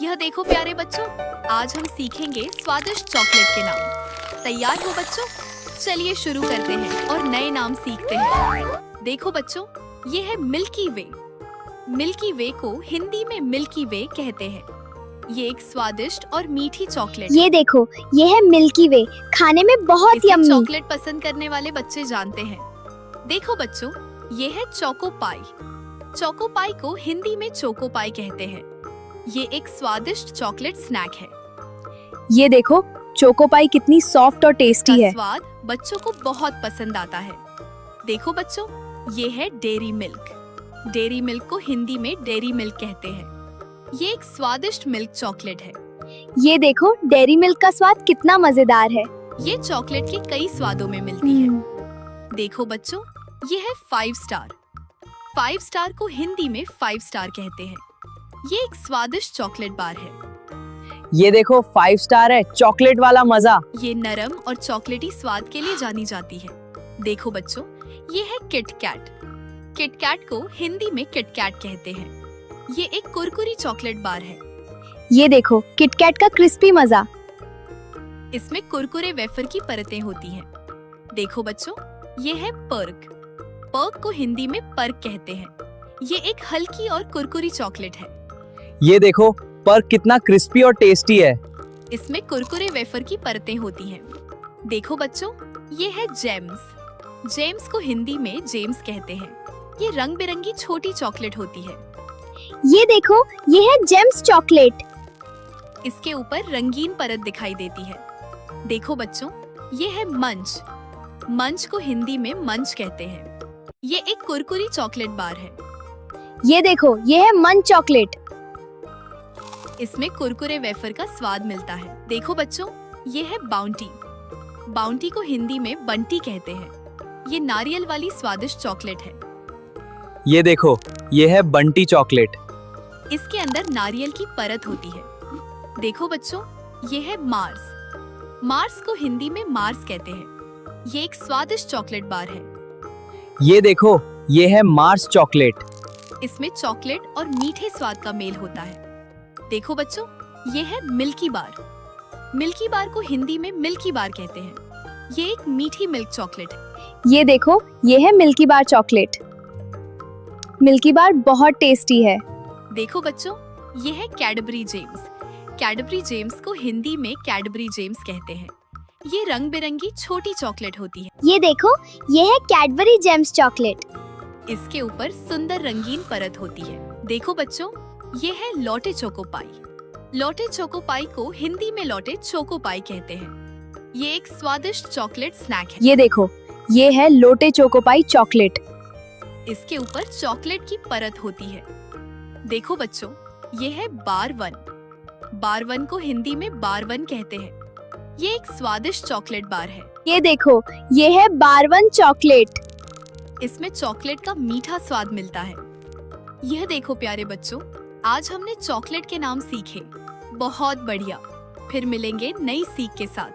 यह देखो प्यारे बच्चों, आज हम सीखेंगे स्वादिष्ट चॉकलेट के नाम। तैयार हो बच्चों? चलिए शुरू करते हैं और नए नाम सीखते हैं। देखो बच्चों, ये है मिल्की वे। मिल्की वे को हिंदी में मिल्की वे कहते हैं। ये एक स्वादिष्ट और मीठी चॉकलेट ये देखो, ये है मिल्की वे, खाने में बहुत इसे यम्मी। चॉकलेट पसंद करने वाले बच्चे जानते हैं। देखो बच्चों, ये है चोको पाई। चोको पाई को हिंदी में चोको पाई कहते हैं। ये एक स्वादिष्ट चॉकलेट स्नैक है। ये देखो, चोको पाई कितनी सॉफ्ट और टेस्टी इसका है। स्वाद बच्चों को बहुत पसंद आता है। देखो बच्चों, ये है डेरी मिल्क। डेरी मिल्क को हिंदी में डेरी मिल्क कहते हैं। ये एक स्वादिष्ट मिल्क चॉकलेट है। ये देखो, डेरी मिल्क का स्वाद कितना मजेदार है। ये चॉकलेट के कई स्वादों में मिलती है। देखो बच्चों, ये है 5 स्टार। 5 स्टार को हिंदी में 5 स्टार कहते हैं। ये एक स्वादिष्ट चॉकलेट बार है। ये देखो, 5 स्टार है, चॉकलेट वाला मजा। ये नरम और चॉकलेटी स्वाद के लिए जानी जाती है। देखो बच्चों, ये है किट कैट। किट कैट को हिंदी में किट कैट कहते हैं। ये एक कुरकुरी चॉकलेट बार है। ये देखो, किटकैट का क्रिस्पी मजा। इसमें कुरकुरे वेफर की परतें होती हैं। देखो बच्चों, ये है पर्क। पर्क को हिंदी में पर्क कहते हैं। ये एक हल्की और कुरकुरी चॉकलेट है। ये देखो, पर कितना क्रिस्पी और टेस्टी है। इसमें कुरकुरे वेफर की परतें होती हैं। देखो बच्चों, ये है जेम्स। जेम्स को हिंदी में जेम्स कहते हैं। ये रंग बिरंगी छोटी चॉकलेट होती है। ये देखो, ये है जेम्स चॉकलेट। इसके ऊपर रंगीन परत दिखाई देती है। देखो बच्चों, ये है मंच। मंच को हिंदी में मंच कहते हैं। ये एक कुरकुरी चॉकलेट बार है। ये देखो, ये है मंच चॉकलेट। इसमें कुरकुरे वेफर का स्वाद मिलता है। देखो बच्चों, ये है बाउंटी। बाउंटी को हिंदी में बंटी कहते हैं। ये नारियल वाली स्वादिष्ट चॉकलेट है। ये देखो, ये है बंटी चॉकलेट। इसके अंदर नारियल की परत होती है। देखो बच्चों, ये है मार्स। मार्स को हिंदी में मार्स कहते हैं। ये एक स्वादिष्ट चॉकलेट बार है। ये देखो, ये है मार्स चॉकलेट। इसमें चॉकलेट और मीठे स्वाद का मेल होता है। देखो बच्चों, ये है मिल्की बार। मिल्की बार को हिंदी में मिल्की बार कहते हैं। ये एक मीठी मिल्क चॉकलेट है। ये देखो, ये है मिल्की बार चॉकलेट। मिल्की बार बहुत टेस्टी है। देखो बच्चों, ये है कैडबरी जेम्स। कैडबरी जेम्स को हिंदी में कैडबरी जेम्स कहते हैं। ये रंग बिरंगी छोटी चॉकलेट होती है। ये देखो, ये है कैडबरी जेम्स चॉकलेट। इसके ऊपर सुंदर रंगीन परत होती है। देखो बच्चों, ये है लॉटे चोको पाई। लॉटे चोको पाई को हिंदी में लॉटे चोको पाई कहते हैं। ये एक स्वादिष्ट चॉकलेट स्नैक है। ये देखो, ये है लोटे चोको पाई चॉकलेट। इसके ऊपर चॉकलेट की परत होती है। देखो बच्चों, ये है बार वन। बार वन को हिंदी में बार वन कहते हैं। ये एक स्वादिष्ट चॉकलेट बार है। ये देखो, ये है बारवन चॉकलेट। इसमें चॉकलेट का मीठा स्वाद मिलता है। यह देखो प्यारे बच्चों, आज हमने चॉकलेट के नाम सीखे। बहुत बढ़िया। फिर मिलेंगे नई सीख के साथ।